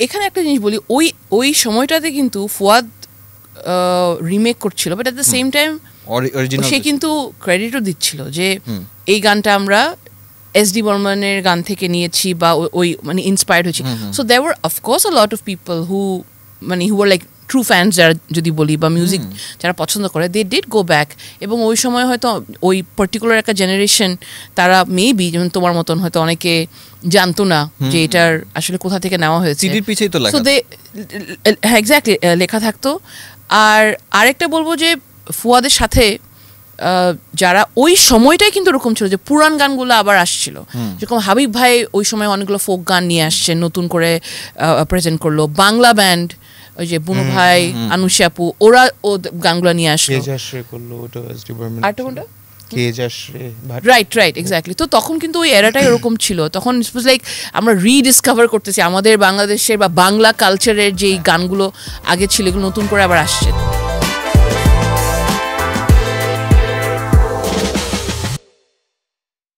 এখানে একটা জিনিস বলি, ওই সময়টাতে কিন্তু ফুয়াদ রিমেক করছিল, but at the same time সে কিন্তু ক্রেডিটও দিচ্ছিল যে এই গানটা আমরা এস.ডি. বর্মনের গান থেকে নিয়েছি বা ওই মানে ইন্সপায়ার্ড হয়েছি। So there were of course a lot of people who are like true fans যারা যদি বলি, বা মিউজিক যারা পছন্দ করে, দে ডিড গো ব্যাক। এবং ওই সময় হয়তো ওই পার্টিকুলার একটা জেনারেশন তারা মেবি যেমন তোমার মতন হয়তো অনেকে জানতো না যে এটার আসলে কোথা থেকে নেওয়া হয়েছে। সো দে এক্স্যাক্টলি লেখা থাকতো। আর আরেকটা বলবো যে ফুয়াদের সাথে যারা ওই সময়টাই কিন্তু এরকম ছিল যে পুরান গানগুলো আবার আসছিল, যেরকম হাবিব ভাই ওই সময় অনেকগুলো ফোক গান নিয়ে আসছে, নতুন করে প্রেজেন্ট করলো। বাংলা ব্যান্ড ওই যে বুনু ভাই, আনুশি আপু, ওরা ও গানগুলো নিয়ে আসলো। Right exactly. তো তখন কিন্তু ওই এরাটাই এরকম ছিল, তখন লাইক আমরা রিডিসকভার করতেছি আমাদের বাংলাদেশের বা বাংলা কালচারের যেই গানগুলো আগে ছিল এগুলো নতুন করে আবার আসছে।